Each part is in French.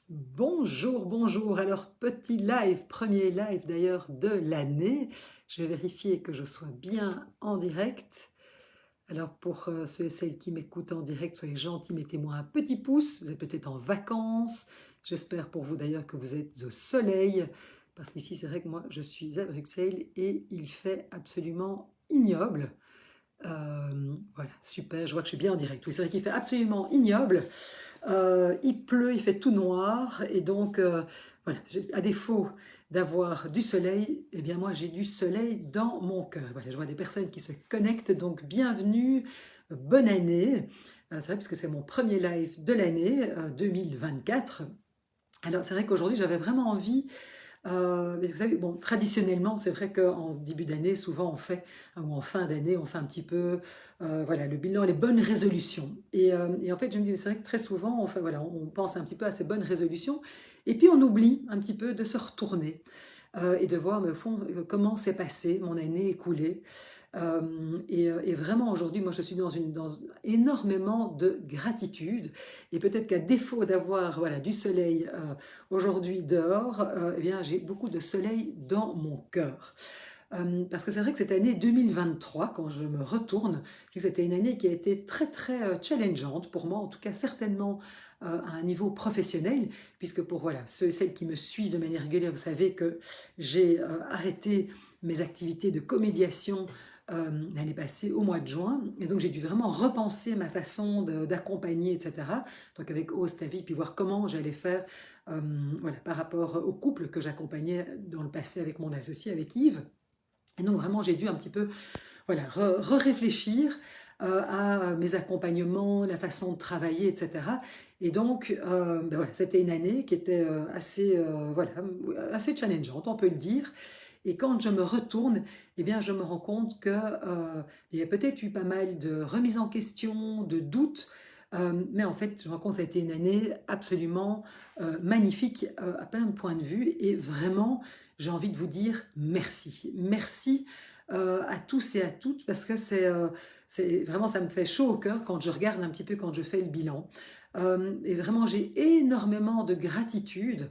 Bonjour, bonjour. Alors, petit live, premier live d'ailleurs de l'année. Je vais vérifier que je sois bien en direct. Alors, pour ceux et celles qui m'écoutent en direct, soyez gentils, mettez-moi un petit pouce. Vous êtes peut-être en vacances. J'espère pour vous d'ailleurs que vous êtes au soleil. Parce qu'ici, c'est vrai que moi, je suis à Bruxelles et il fait absolument ignoble. Voilà, super. Je vois que je suis bien en direct. Oui, c'est vrai qu'il fait absolument ignoble. Il pleut, il fait tout noir, et donc, voilà, à défaut d'avoir du soleil, eh bien moi j'ai du soleil dans mon cœur. Voilà, je vois des personnes qui se connectent, donc bienvenue, bonne année. C'est vrai parce que c'est mon premier live de l'année 2024. Alors c'est vrai qu'aujourd'hui j'avais vraiment envie mais vous savez, bon, traditionnellement, c'est vrai qu'en début d'année, souvent on fait, ou en fin d'année, on fait un petit peu voilà, le bilan, les bonnes résolutions. Et en fait, je me dis, c'est vrai que très souvent, on, fait, voilà, on pense un petit peu à ces bonnes résolutions, et puis on oublie un petit peu de se retourner et de voir, mais au fond, comment s'est passée mon année écoulée. Et vraiment aujourd'hui, moi je suis dans énormément de gratitude. Et peut-être qu'à défaut d'avoir voilà, du soleil aujourd'hui dehors, eh bien j'ai beaucoup de soleil dans mon cœur. Parce que c'est vrai que cette année 2023, quand je me retourne, je dis que c'était une année qui a été très très challengeante pour moi, en tout cas certainement à un niveau professionnel, puisque pour voilà, ceux et celles qui me suivent de manière régulière, vous savez que j'ai arrêté mes activités de comédiation l'année passée au mois de juin, et donc j'ai dû vraiment repenser ma façon d'accompagner, etc. Donc avec Ose ta vie, puis voir comment j'allais faire voilà, par rapport au couple que j'accompagnais dans le passé avec mon associé, avec Yves. Et donc vraiment, j'ai dû un petit peu voilà, réfléchir à mes accompagnements, la façon de travailler, etc. Et donc, ben voilà, c'était une année qui était assez, voilà, assez challengeante, on peut le dire. Et quand je me retourne, eh bien, je me rends compte que il y a peut-être eu pas mal de remises en question, de doutes, mais en fait, je me rends compte que ça a été une année absolument magnifique à plein de points de vue. Et vraiment, j'ai envie de vous dire merci. Merci à tous et à toutes parce que c'est vraiment, ça me fait chaud au cœur quand je regarde un petit peu, quand je fais le bilan. Et vraiment, j'ai énormément de gratitude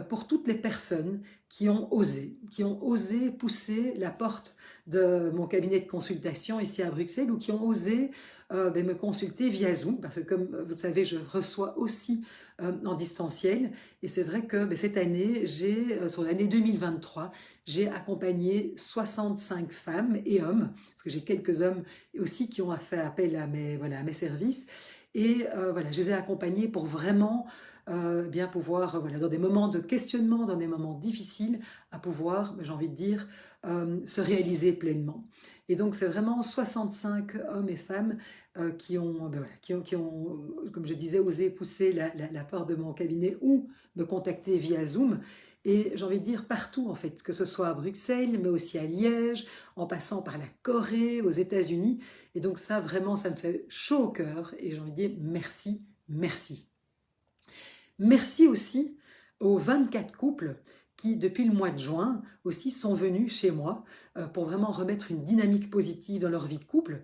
pour toutes les personnes qui ont osé pousser la porte de mon cabinet de consultation ici à Bruxelles ou qui ont osé me consulter via Zoom, parce que comme vous le savez, je reçois aussi en distanciel. Et c'est vrai que cette année, sur l'année 2023, j'ai accompagné 65 femmes et hommes, parce que j'ai quelques hommes aussi qui ont fait appel à voilà, à mes services. Et voilà, je les ai accompagnés pour vraiment bien pouvoir, voilà, dans des moments de questionnement, dans des moments difficiles, à pouvoir, j'ai envie de dire, se réaliser pleinement. Et donc c'est vraiment 65 hommes et femmes qui ont, voilà, comme je disais, osé pousser la porte de mon cabinet ou me contacter via Zoom. Et j'ai envie de dire partout en fait, que ce soit à Bruxelles, mais aussi à Liège, en passant par la Corée, aux États-Unis. Et donc ça, vraiment, ça me fait chaud au cœur. Et j'ai envie de dire merci, merci. Merci aussi aux 24 couples qui, depuis le mois de juin, aussi sont venus chez moi pour vraiment remettre une dynamique positive dans leur vie de couple.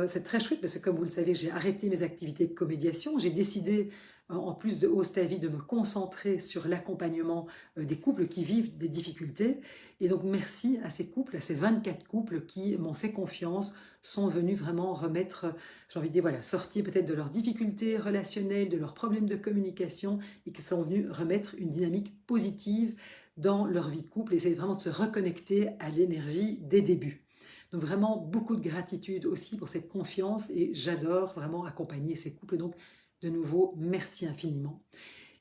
C'est très chouette parce que, comme vous le savez, j'ai arrêté mes activités de comédiation. J'ai décidé, en plus de Ose ta vie, de me concentrer sur l'accompagnement des couples qui vivent des difficultés. Et donc, merci à ces couples, à ces 24 couples qui m'ont fait confiance, sont venus vraiment remettre, j'ai envie de dire, voilà, sortir peut-être de leurs difficultés relationnelles, de leurs problèmes de communication et qui sont venus remettre une dynamique positive dans leur vie de couple et essayer vraiment de se reconnecter à l'énergie des débuts. Donc vraiment beaucoup de gratitude aussi pour cette confiance et j'adore vraiment accompagner ces couples. Donc de nouveau, merci infiniment.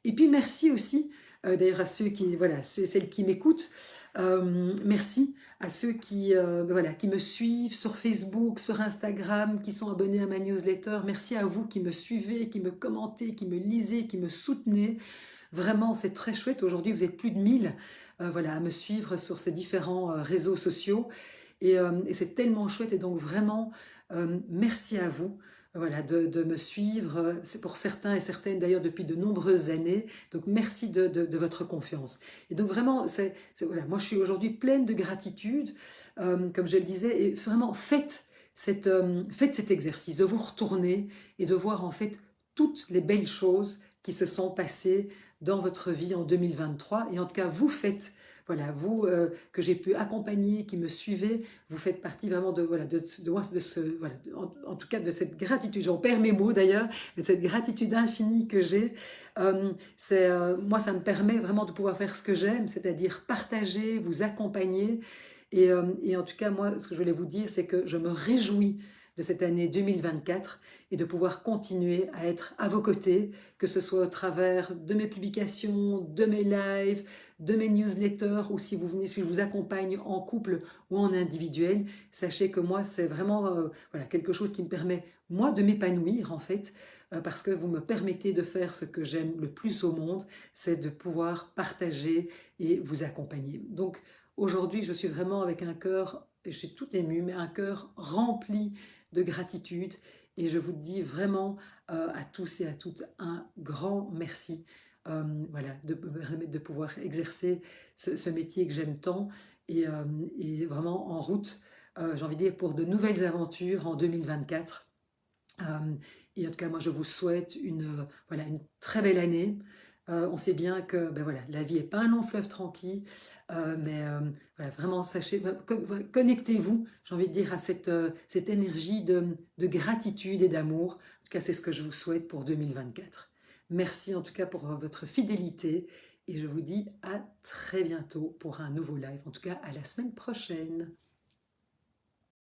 Et puis merci aussi d'ailleurs à ceux qui, voilà, ceux et celles qui m'écoutent. Merci à ceux qui, voilà, qui me suivent sur Facebook, sur Instagram, qui sont abonnés à ma newsletter. Merci à vous qui me suivez, qui me commentez, qui me lisez, qui me soutenez. Vraiment, c'est très chouette. Aujourd'hui, vous êtes plus de 1000 voilà, à me suivre sur ces différents réseaux sociaux. Et c'est tellement chouette. Et donc, vraiment, merci à vous voilà, de me suivre. C'est pour certains et certaines d'ailleurs depuis de nombreuses années. Donc, merci de votre confiance. Et donc, vraiment, voilà, moi, je suis aujourd'hui pleine de gratitude, comme je le disais. Et vraiment, faites cet exercice de vous retourner et de voir en fait toutes les belles choses qui se sont passées dans votre vie en 2023. Et en tout cas, vous faites, voilà, vous que j'ai pu accompagner, qui me suivez, vous faites partie vraiment de, voilà, de ce, voilà, en tout cas de cette gratitude. J'en perds mes mots d'ailleurs, mais de cette gratitude infinie que j'ai. Moi, ça me permet vraiment de pouvoir faire ce que j'aime, c'est-à-dire partager, vous accompagner. Et en tout cas, moi, ce que je voulais vous dire, c'est que je me réjouis de cette année 2024 et de pouvoir continuer à être à vos côtés, que ce soit au travers de mes publications, de mes lives, de mes newsletters, ou si vous venez, si je vous accompagne en couple ou en individuel. Sachez que moi, c'est vraiment voilà, quelque chose qui me permet, moi, de m'épanouir en fait, parce que vous me permettez de faire ce que j'aime le plus au monde, c'est de pouvoir partager et vous accompagner. Donc, aujourd'hui, je suis vraiment avec un cœur, et je suis tout émue, mais un cœur rempli de gratitude. Et je vous dis vraiment à tous et à toutes un grand merci voilà, de me permettre de pouvoir exercer ce métier que j'aime tant et vraiment en route, j'ai envie de dire, pour de nouvelles aventures en 2024. Et en tout cas, moi, je vous souhaite voilà, une très belle année. On sait bien que ben voilà, la vie n'est pas un long fleuve tranquille, mais voilà, vraiment, sachez, connectez-vous, j'ai envie de dire, à cette énergie de gratitude et d'amour. En tout cas, c'est ce que je vous souhaite pour 2024. Merci en tout cas pour votre fidélité et je vous dis à très bientôt pour un nouveau live, en tout cas à la semaine prochaine.